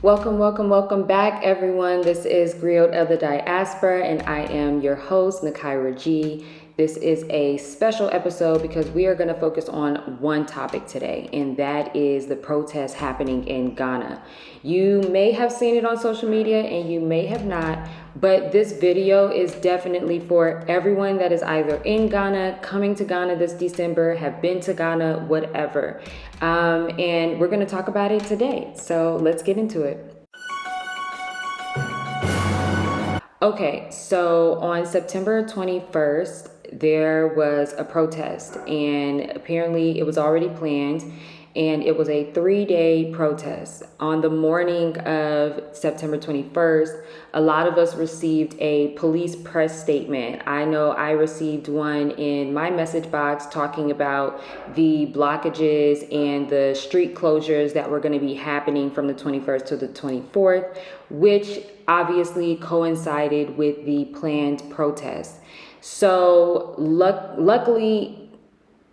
Welcome back, everyone. This is Griot of the Diaspora, and I am your host, Nakaira G. This is a special episode because we are going to focus on one topic today, and that is the protests happening in Ghana. You may have seen it on social media, and you may have not, but this video is definitely for everyone that is either in Ghana, coming to Ghana this December, have been to Ghana, whatever. And we're going to talk about it today. So let's get into it. Okay, so on September 21st, there was a protest, and apparently it was already planned, and it was a 3-day protest. On the morning of September 21st, a lot of us received a police press statement. I know I received one in my message box talking about the blockages and the street closures that were going to be happening from the 21st to the 24th, which obviously coincided with the planned protest. So luckily,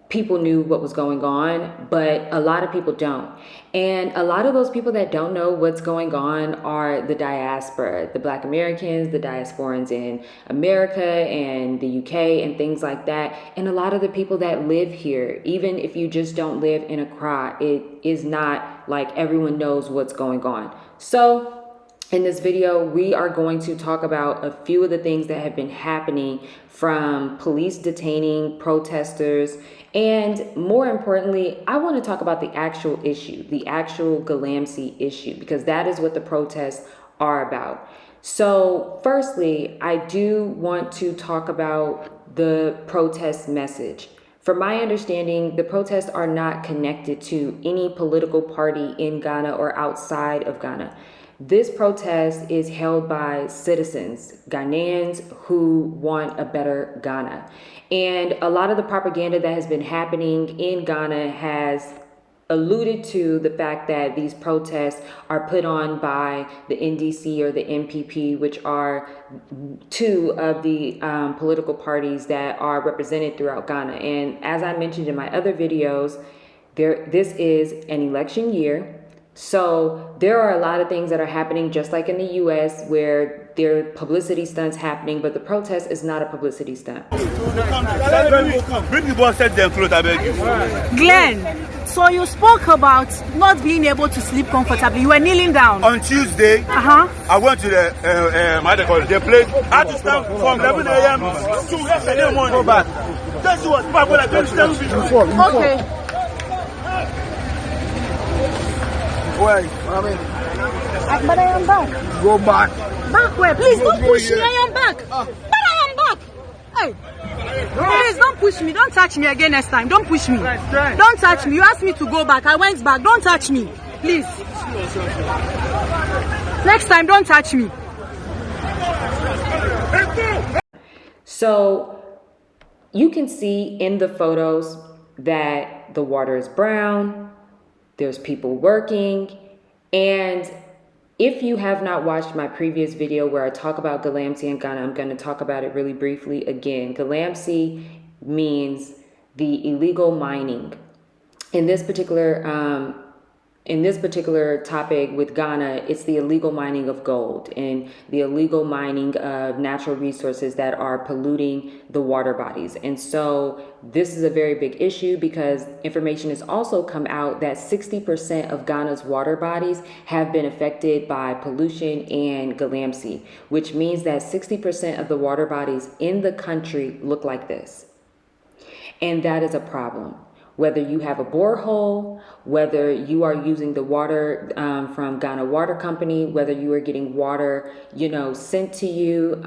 people knew what was going on, but a lot of people don't. And a lot of those people that don't know what's going on are the diaspora, the Black Americans, the diasporans in America and the UK and things like that. And a lot of the people that live here, even if you just don't live in Accra, it is not like everyone knows what's going on. So in this video, we are going to talk about a few of the things that have been happening, from police detaining protesters, and more importantly, I want to talk about the actual issue, the actual Galamsey issue, because that is what the protests are about. So firstly, I do want to talk about the protest message. From my understanding, the protests are not connected to any political party in Ghana or outside of Ghana. This protest is held by citizens, Ghanaians who want a better Ghana. And a lot of the propaganda that has been happening in Ghana has alluded to the fact that these protests are put on by the NDC or the MPP, which are two of the political parties that are represented throughout Ghana. And as I mentioned in my other videos, this is an election year. So there are a lot of things that are happening, just like in the US, where there are publicity stunts happening, but the protest is not a publicity stunt. Glenn, so you spoke about not being able to sleep comfortably. You were kneeling down. On Tuesday, I went to the place. I had to stand from 11 a.m. to yesterday morning. That's what people are Okay. Wait, But I am back. go back. Back where? Please don't push me. I am back. But I am back. Hey. Please don't push me. Don't touch me again next time. Don't push me. Don't touch me. You asked me to go back. I went back. Don't touch me. Please. Next time, don't touch me. So you can see in the photos that the water is brown. There's people working. And if you have not watched my previous video where I talk about Galamsey in Ghana, I'm going to talk about it really briefly again. Galamsey means the illegal mining. In this particular topic with Ghana, it's the illegal mining of gold and the illegal mining of natural resources that are polluting the water bodies. And so this is a very big issue because information has also come out that 60% of Ghana's water bodies have been affected by pollution and Galamsey, which means that 60% of the water bodies in the country look like this. And that is a problem. Whether you have a borehole, whether you are using the water from Ghana Water Company, whether you are getting water, sent to you,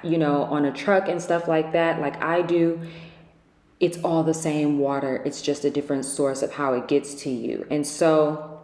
on a truck and stuff like that, like I do, it's all the same water. It's just a different source of how it gets to you. And so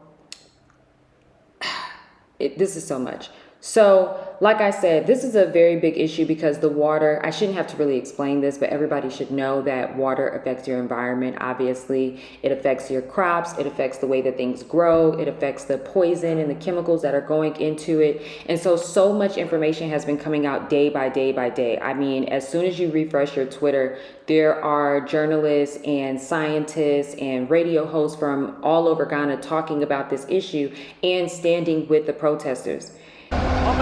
this is so much. So, like I said, this is a very big issue because the water, I shouldn't have to really explain this, but everybody should know that water affects your environment. Obviously, it affects your crops. It affects the way that things grow. It affects the poison and the chemicals that are going into it. And so much information has been coming out day by day by day. I mean, as soon as you refresh your Twitter, there are journalists and scientists and radio hosts from all over Ghana talking about this issue and standing with the protesters. Have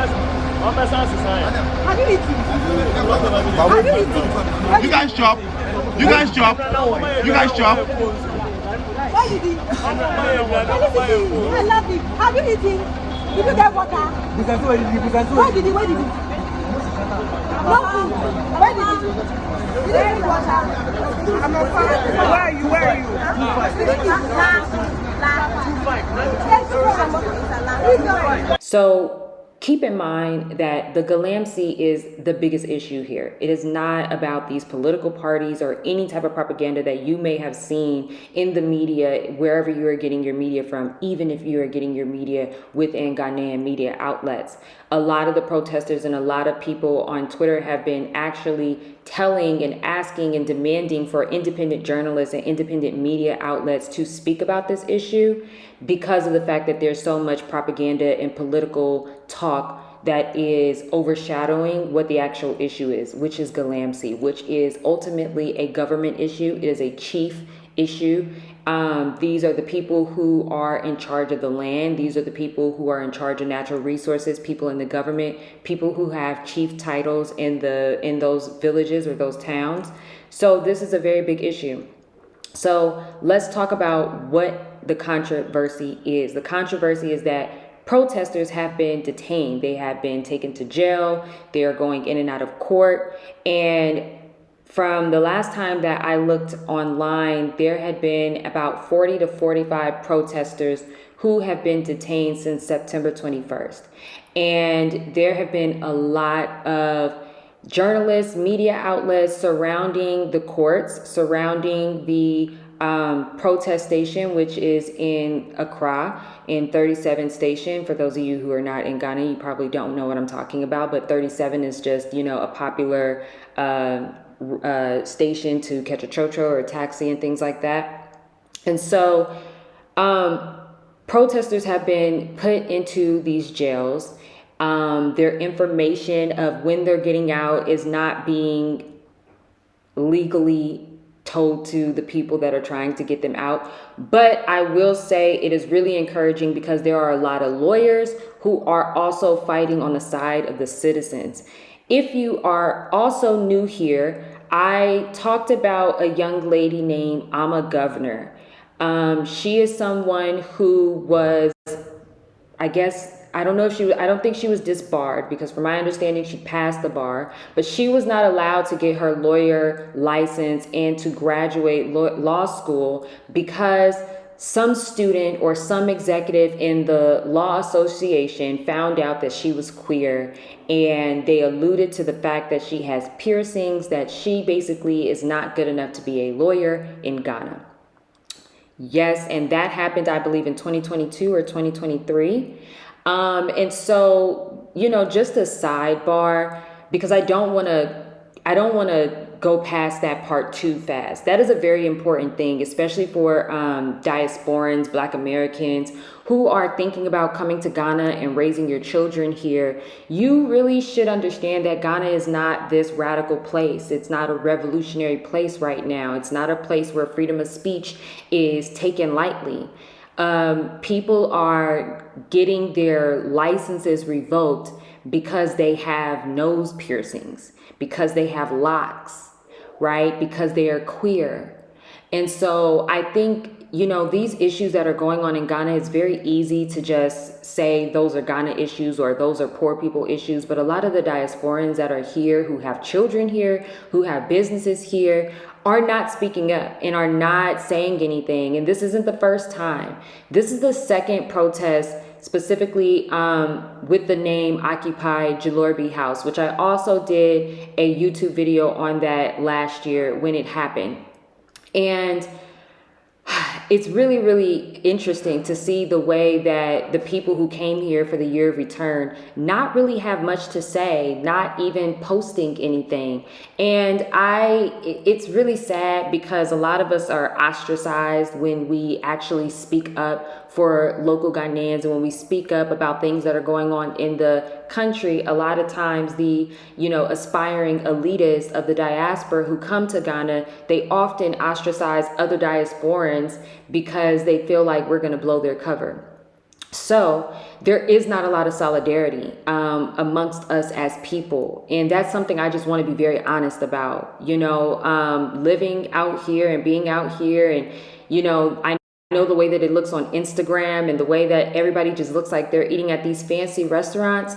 you eaten? Have you eaten? You guys chop. You guys chop. You guys chop. Why did he? I love you. Have you eaten? Did you get water? Why did he? Where did he? No food. Where did he? Did you drink water? I'm a fan. Where are you? Where are you? So keep in mind that the Galamsey is the biggest issue here. It is not about these political parties or any type of propaganda that you may have seen in the media, wherever you are getting your media from, even if you are getting your media within Ghanaian media outlets. A lot of the protesters and a lot of people on Twitter have been actually telling and asking and demanding for independent journalists and independent media outlets to speak about this issue because of the fact that there's so much propaganda and political talk that is overshadowing what the actual issue is, which is Galamsey, which is ultimately a government issue. It is a chief issue. These are the people who are in charge of the land. These are the people who are in charge of natural resources, people in the government, people who have chief titles in those villages or those towns. So this is a very big issue. So let's talk about what the controversy is. The controversy is that protesters have been detained. They have been taken to jail. They are going in and out of court. And from the last time that I looked online, there had been about 40 to 45 protesters who have been detained since September 21st. And there have been a lot of journalists, media outlets surrounding the courts, surrounding the protest station, which is in Accra, in 37 station. For those of you who are not in Ghana, you probably don't know what I'm talking about, but 37 is just, a popular station to catch a chocho or a taxi and things like that. And so protesters have been put into these jails. Their information of when they're getting out is not being legally told to the people that are trying to get them out. But I will say it is really encouraging because there are a lot of lawyers who are also fighting on the side of the citizens. If you are also new here, I talked about a young lady named Ama Governor. She is someone who was, I don't think she was disbarred, because from my understanding, she passed the bar, but she was not allowed to get her lawyer license and to graduate law school because some student or some executive in the law association found out that she was queer, and they alluded to the fact that she has piercings, that she basically is not good enough to be a lawyer in Ghana. Yes, and that happened, I believe, in 2022 or 2023. And so, just a sidebar, because I don't want to go past that part too fast. That is a very important thing, especially for diasporans, Black Americans who are thinking about coming to Ghana and raising your children here. You really should understand that Ghana is not this radical place. It's not a revolutionary place right now. It's not a place where freedom of speech is taken lightly. People are getting their licenses revoked because they have nose piercings, because they have locks, right? Because they are queer. And so I think, these issues that are going on in Ghana, it's very easy to just say those are Ghana issues or those are poor people issues. But a lot of the diasporans that are here, who have children here, who have businesses here, are not speaking up and are not saying anything. And this isn't the first time. This is the second protest, specifically with the name Occupy Jalorby House, which I also did a YouTube video on that last year when it happened. And it's really, really interesting to see the way that the people who came here for the year of return not really have much to say, not even posting anything. And it's really sad because a lot of us are ostracized when we actually speak up for local Ghanaians, and when we speak up about things that are going on in the country. A lot of times the, aspiring elitists of the diaspora who come to Ghana, they often ostracize other diasporans because they feel like we're going to blow their cover. So there is not a lot of solidarity amongst us as people. And that's something I just want to be very honest about, living out here and being out here. And, I know the way that it looks on Instagram and the way that everybody just looks like they're eating at these fancy restaurants.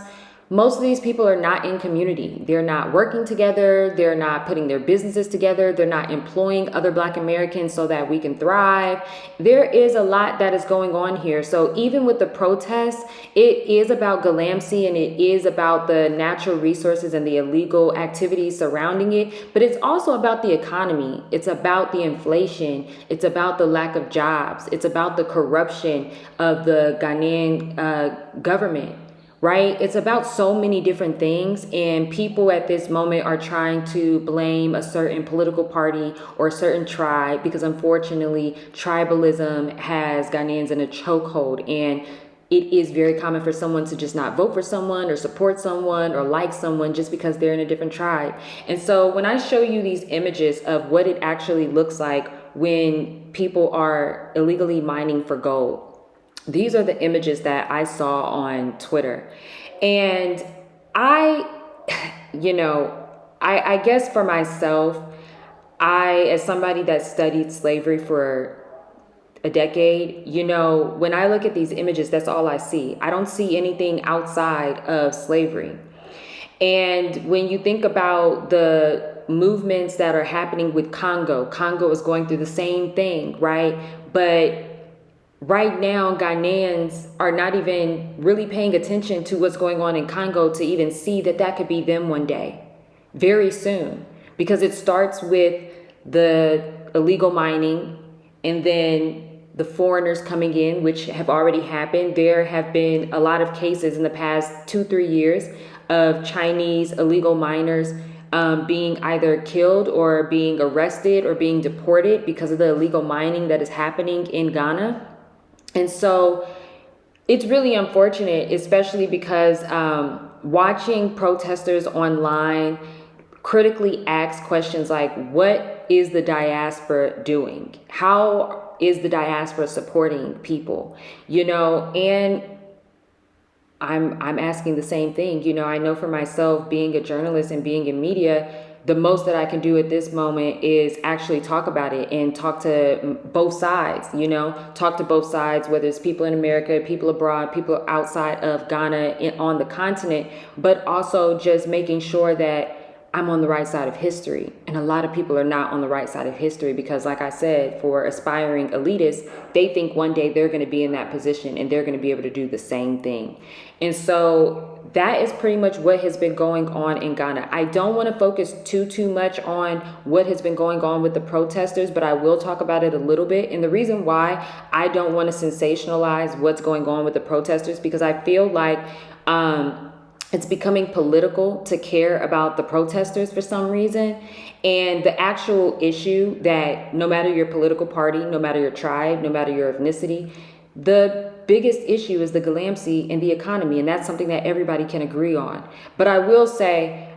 Most of these people are not in community. They're not working together. They're not putting their businesses together. They're not employing other Black Americans so that we can thrive. There is a lot that is going on here. So even with the protests, it is about Galamsey and it is about the natural resources and the illegal activities surrounding it. But it's also about the economy. It's about the inflation. It's about the lack of jobs. It's about the corruption of the Ghanaian government. Right? It's about so many different things, and people at this moment are trying to blame a certain political party or a certain tribe because unfortunately tribalism has Ghanaians in a chokehold, and it is very common for someone to just not vote for someone or support someone or like someone just because they're in a different tribe. And so when I show you these images of what it actually looks like when people are illegally mining for gold, these are the images that I saw on Twitter. And I guess for myself, as somebody that studied slavery for a decade, when I look at these images, that's all I see. I don't see anything outside of slavery. And when you think about the movements that are happening with Congo is going through the same thing, right? But right now, Ghanaians are not even really paying attention to what's going on in Congo to even see that could be them one day, very soon, because it starts with the illegal mining and then the foreigners coming in, which have already happened. There have been a lot of cases in the past 2-3 years of Chinese illegal miners being either killed or being arrested or being deported because of the illegal mining that is happening in Ghana. And so it's really unfortunate, especially because watching protesters online critically ask questions like, what is the diaspora doing? How is the diaspora supporting people? And I'm asking the same thing. I know for myself, being a journalist and being in media, the most that I can do at this moment is actually talk about it and talk to both sides, talk to both sides, whether it's people in America, people abroad, people outside of Ghana, on the continent, but also just making sure that I'm on the right side of history. And a lot of people are not on the right side of history because, like I said, for aspiring elitists, they think one day they're going to be in that position and they're going to be able to do the same thing. And so that is pretty much what has been going on in Ghana. I don't want to focus too much on what has been going on with the protesters, but I will talk about it a little bit. And the reason why I don't want to sensationalize what's going on with the protesters, because I feel like it's becoming political to care about the protesters for some reason. And the actual issue that no matter your political party, no matter your tribe, no matter your ethnicity, the biggest issue is the Galamsey and the economy. And that's something that everybody can agree on. But I will say,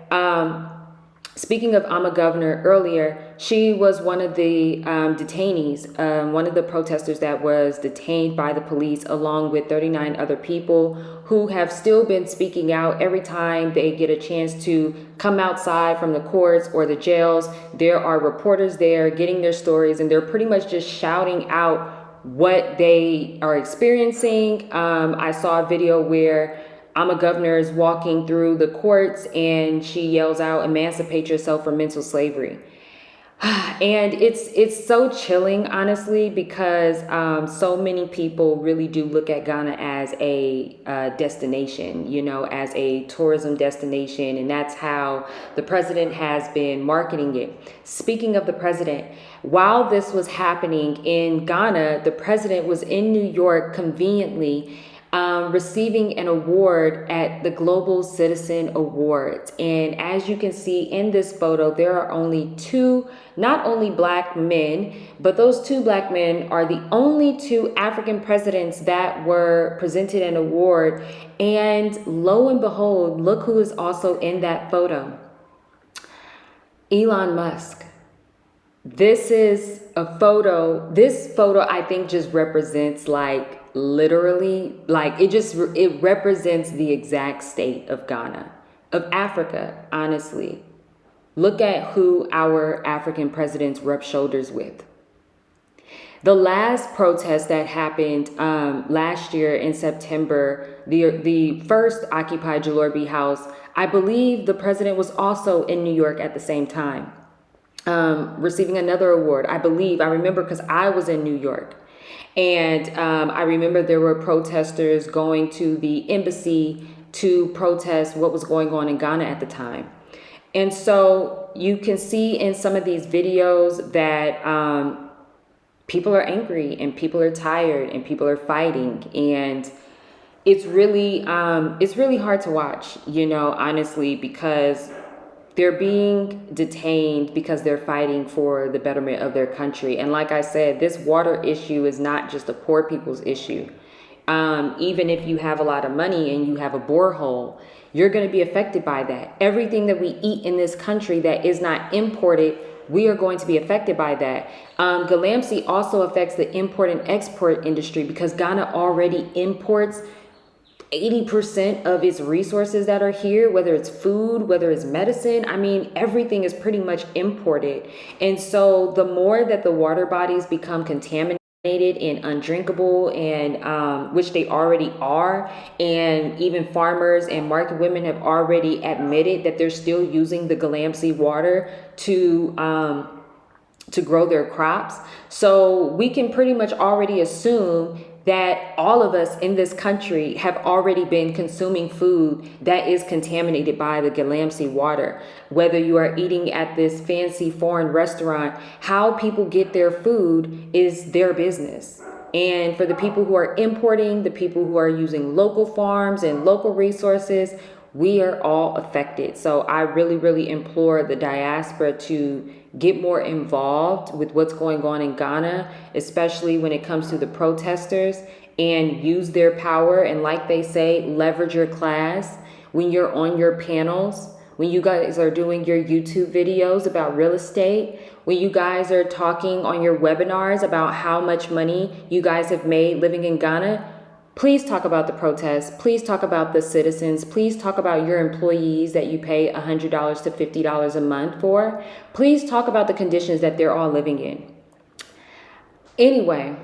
speaking of Ama Governor earlier, she was one of the detainees, one of the protesters that was detained by the police along with 39 other people who have still been speaking out every time they get a chance to come outside from the courts or the jails. There are reporters there getting their stories, and they're pretty much just shouting out what they are experiencing. I saw a video where Ama Governor is walking through the courts and she yells out, "Emancipate yourself from mental slavery." And it's so chilling, honestly, because so many people really do look at Ghana as a destination, you know, as a tourism destination, and that's how the president has been marketing it. Speaking of the president, while this was happening in Ghana, the president was in New York conveniently receiving an award at the Global Citizen Awards. And as you can see in this photo, there are only two, not only black men, but those two black men are the only two African presidents that were presented an award. And lo and behold, look who is also in that photo. Elon Musk. This is a photo. This photo, I think, just represents like literally, like it represents the exact state of Ghana, of Africa, honestly. Look at who our African presidents rub shoulders with. The last protest that happened last year in September, the first Occupy Jalorby House, I believe the president was also in New York at the same time, receiving another award. I remember because I was in New York. And I remember there were protesters going to the embassy to protest what was going on in Ghana at the time. And so you can see in some of these videos that people are angry and people are tired and people are fighting. And it's really hard to watch, you know, honestly, because they're being detained because they're fighting for the betterment of their country. And like I said, this water issue is not just a poor people's issue. Even if you have a lot of money and you have a borehole, you're going to be affected by that. Everything that we eat in this country that is not imported, we are going to be affected by that. Galamsey also affects the import and export industry because Ghana already imports 80% of its resources that are here, whether it's food, whether it's medicine. I mean, everything is pretty much imported. And so the more that the water bodies become contaminated and undrinkable, and which they already are, and even farmers and market women have already admitted that they're still using the Galamsey water to grow their crops. So we can pretty much already assume that all of us in this country have already been consuming food that is contaminated by the Galamsey water. Whether you are eating at this fancy foreign restaurant, how people get their food is their business. And for the people who are importing, the people who are using local farms and local resources, we are all affected. So I really, really implore the diaspora to get more involved with what's going on in Ghana, especially when it comes to the protesters, and use their power. And like they say, leverage your class. When you're on your panels, when you guys are doing your YouTube videos about real estate, when you guys are talking on your webinars about how much money you guys have made living in Ghana, please talk about the protests. Please talk about the citizens. Please talk about your employees that you pay $100 to $50 a month for. Please talk about the conditions that they're all living in. Anyway,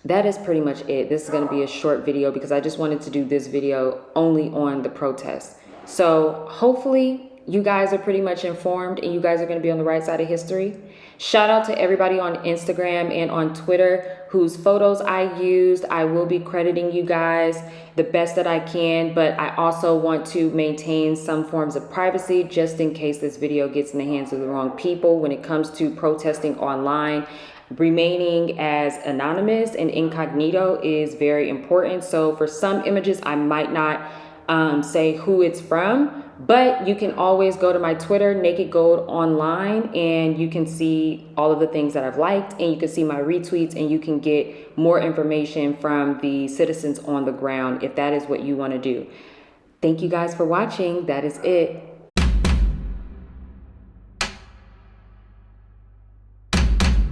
that is pretty much it. This is going to be a short video because I just wanted to do this video only on the protests. So hopefully you guys are pretty much informed and you guys are going to be on the right side of history. Shout out to everybody on Instagram and on Twitter whose photos I used. I will be crediting you guys the best that I can, but I also want to maintain some forms of privacy just in case this video gets in the hands of the wrong people. When it comes to protesting online, remaining as anonymous and incognito is very important. So for some images, I might not say who it's from, but you can always go to my Twitter, Naked Gold Online, and you can see all of the things that I've liked, and you can see my retweets, and you can get more information from the citizens on the ground if that is what you want to do. Thank you guys for watching. That is it.